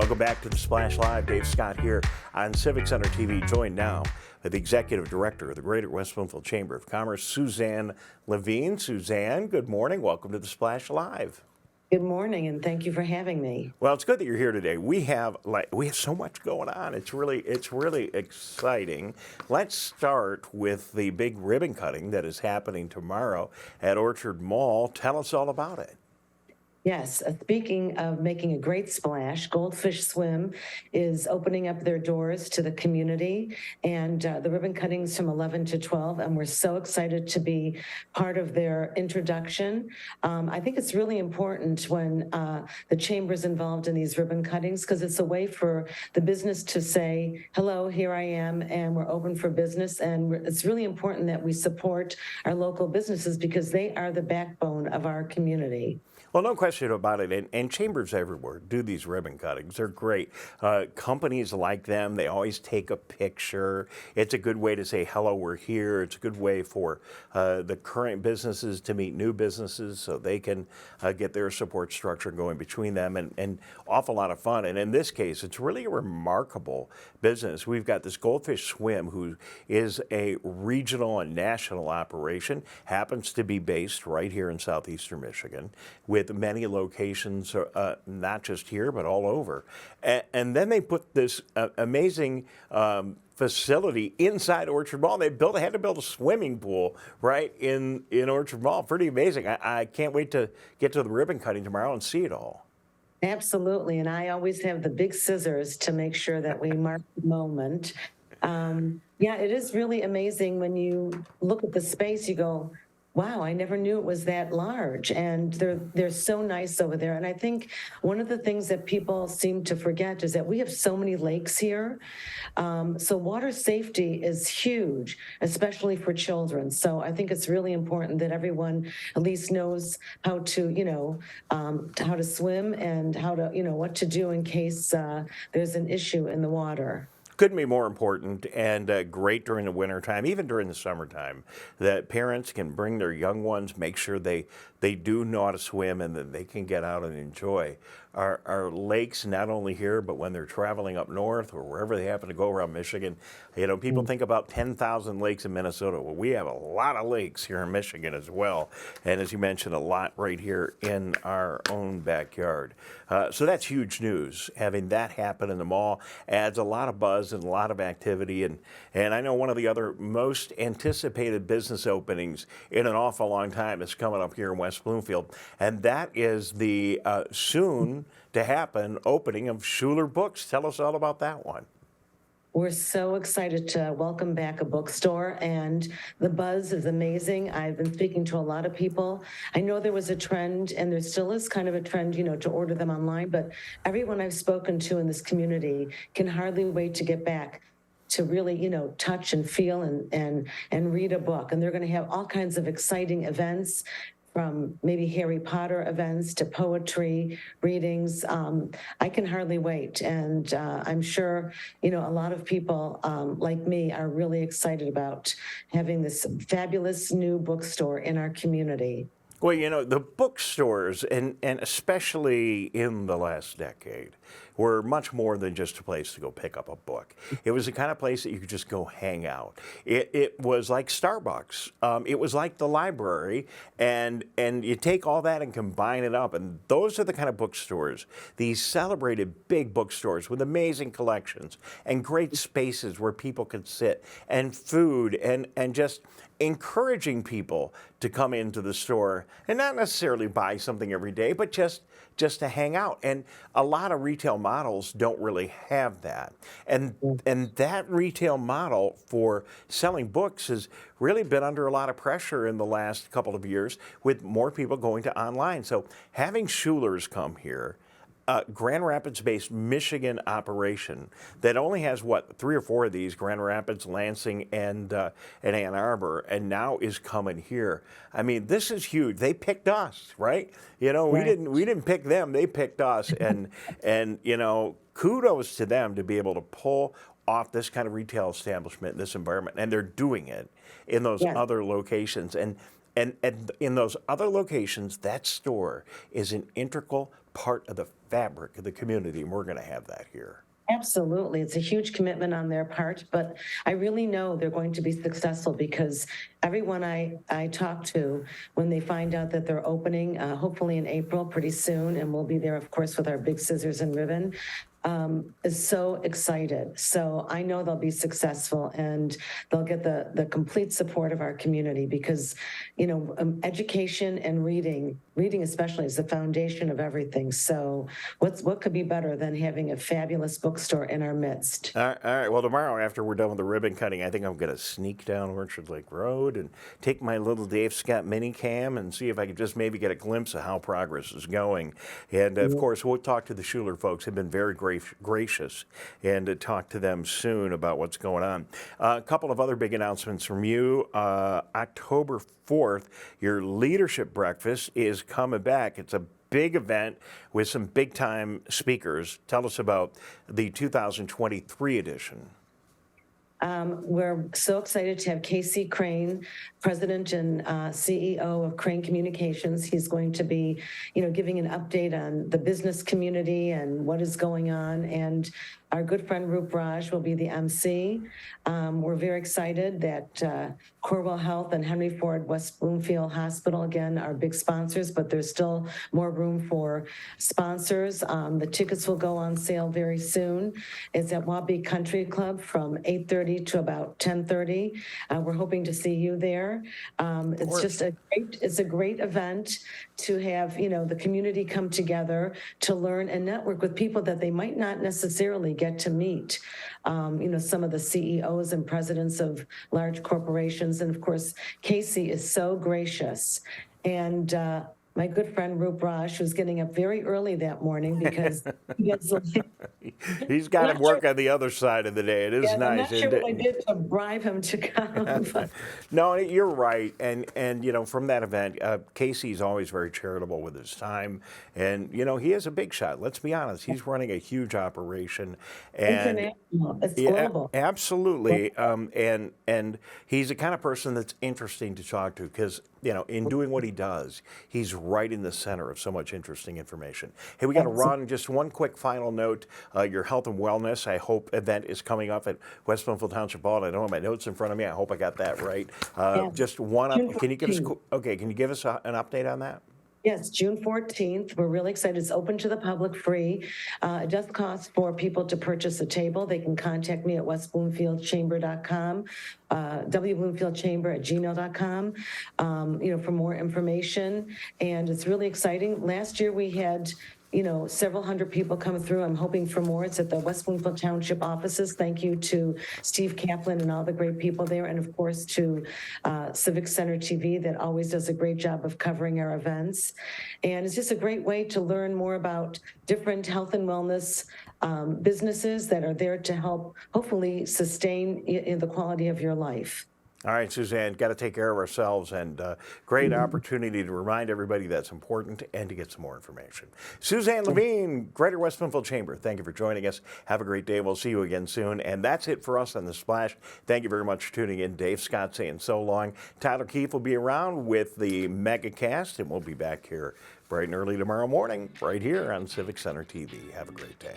Welcome back to the Splash Live. Dave Scott here on Civic Center TV, joined now by the Executive Director of the Greater West Bloomfield Chamber of Commerce, Suzanne Levine. Suzanne, good morning. Welcome to the Splash Live. Good morning, and thank you for having me. Well, it's good that you're here today. We have so much going on. It's really exciting. Let's start with the big ribbon cutting that is happening tomorrow at Orchard Mall. Tell us all about it. Yes, speaking of making a great splash, Goldfish Swim is opening up their doors to the community, and the ribbon cutting's from 11 to 12, and we're so excited to be part of their introduction. I think it's really important when the chamber's involved in these ribbon cuttings, because it's a way for the business to say, hello, here I am, and we're open for business, and it's really important that we support our local businesses because they are the backbone of our community. Well, no question about it, and chambers everywhere do these ribbon cuttings. They're great. Companies like them, they always take a picture. It's a good way to say, hello, we're here. It's a good way for the current businesses to meet new businesses so they can get their support structure going between them, and awful lot of fun. And in this case, it's really a remarkable business. We've got this Goldfish Swim, who is a regional and national operation, happens to be based right here in southeastern Michigan, with many locations, not just here, but all over. And then they put this amazing facility inside Orchard Mall. They had to build a swimming pool right in Orchard Mall. Pretty amazing. I can't wait to get to the ribbon cutting tomorrow and see it all. Absolutely, and I always have the big scissors to make sure that we mark the moment. Yeah, it is really amazing when you look at the space, you go, wow, I never knew it was that large, and they're so nice over there. And I think one of the things that people seem to forget is that we have so many lakes here. So water safety is huge, especially for children. So I think it's really important that everyone at least knows how to, how to swim and how to, what to do in case there's an issue in the water. Couldn't be more important, and great during the wintertime, even during the summertime, that parents can bring their young ones, make sure they do know how to swim, and that they can get out and enjoy our lakes, not only here, but when they're traveling up north or wherever they happen to go around Michigan. People think about 10,000 lakes in Minnesota. Well, we have a lot of lakes here in Michigan as well, and as you mentioned, a lot right here in our own backyard. So that's huge news. Having that happen in the mall adds a lot of buzz and a lot of activity, and I know one of the other most anticipated business openings in an awful long time is coming up here in West Bloomfield, and that is the soon to happen opening of Schuler Books. Tell us all about that one. We're so excited to welcome back a bookstore, and the buzz is amazing. I've been speaking to a lot of people. I know there was a trend, and there still is kind of a trend, to order them online, but everyone I've spoken to in this community can hardly wait to get back to really, touch and feel and read a book. And they're going to have all kinds of exciting events, from maybe Harry Potter events to poetry readings. I can hardly wait. And I'm sure, a lot of people like me are really excited about having this fabulous new bookstore in our community. Well, the bookstores, and especially in the last decade, were much more than just a place to go pick up a book. It was the kind of place that you could just go hang out. It was like Starbucks. It was like the library, and you take all that and combine it up, and those are the kind of bookstores, these celebrated big bookstores with amazing collections and great spaces where people could sit, and food, and just encouraging people to come into the store and not necessarily buy something every day, but just to hang out. And a lot of retail models don't really have that. And that retail model for selling books has really been under a lot of pressure in the last couple of years, with more people going to online. So having Schuler's come here, Grand Rapids-based Michigan operation that only has, 3 or 4 of these, Grand Rapids, Lansing, and Ann Arbor, and now is coming here. I mean, this is huge. They picked us, right? We didn't pick them. They picked us, and kudos to them to be able to pull off this kind of retail establishment in this environment, and they're doing it in those other locations. And in those other locations, that store is an integral part of the fabric of the community, and we're going to have that here. Absolutely. It's a huge commitment on their part, but I really know they're going to be successful because everyone I talk to, when they find out that they're opening, hopefully in April pretty soon, and we'll be there, of course, with our big scissors and ribbon, is so excited. So I know they'll be successful and they'll get the complete support of our community because, education and reading especially is the foundation of everything. So what could be better than having a fabulous bookstore in our midst? All right. Well, tomorrow after we're done with the ribbon cutting, I think I'm going to sneak down Orchard Lake Road and take my little Dave Scott mini cam and see if I could just maybe get a glimpse of how progress is going. And of course, we'll talk to the Schuler folks. Have been very gracious, and talk to them soon about what's going on. A couple of other big announcements from you. October 4th, your leadership breakfast is coming back. It's a big event with some big time speakers. Tell us about the 2023 edition. We're so excited to have Casey Crane, President and CEO of Crane Communications. He's going to be, giving an update on the business community and what is going on. And our good friend Roop Raj will be the MC. We're very excited that Corwell Health and Henry Ford West Bloomfield Hospital, again, are big sponsors, but there's still more room for sponsors. The tickets will go on sale very soon. It's at Wabi Country Club from 8:30 to about 10:30. We're hoping to see you there. It's just it's a great event to have, the community come together to learn and network with people that they might not necessarily get to meet. Some of the CEOs and presidents of large corporations. And of course, Casey is so gracious. And my good friend Roop Raj, who's getting up very early that morning because he gets He's got to work on the other side of the day. It is nice. I'm not sure what I did to bribe him to come. No, you're right. And from that event, Casey's always very charitable with his time. And, he is a big shot. Let's be honest. He's running a huge operation. And International. It's global. Absolutely. And he's the kind of person that's interesting to talk to because, in doing what he does, he's right in the center of so much interesting information. Hey, we got to run. Just one quick final note. Your health and wellness, I hope, event is coming up at West Bloomfield Township Hall. I don't have my notes in front of me. I hope I got that right. Just one up. Can you give us an update on that? Yes, June 14th. We're really excited. It's open to the public, free. It does cost for people to purchase a table. They can contact me at westbloomfieldchamber.com, wbloomfieldchamber@gmail.com, for more information. And it's really exciting. Last year we had several hundred people come through. I'm hoping for more. It's at the West Bloomfield Township offices. Thank you to Steve Kaplan and all the great people there. And of course to Civic Center TV that always does a great job of covering our events. And it's just a great way to learn more about different health and wellness businesses that are there to help hopefully sustain the quality of your life. All right, Suzanne, got to take care of ourselves, and great opportunity to remind everybody that's important and to get some more information. Suzanne Levine, Greater West Bloomfield Chamber, thank you for joining us. Have a great day. We'll see you again soon. And that's it for us on The Splash. Thank you very much for tuning in. Dave Scott saying so long. Tyler Keefe will be around with the MegaCast, and we'll be back here bright and early tomorrow morning, right here on Civic Center TV. Have a great day.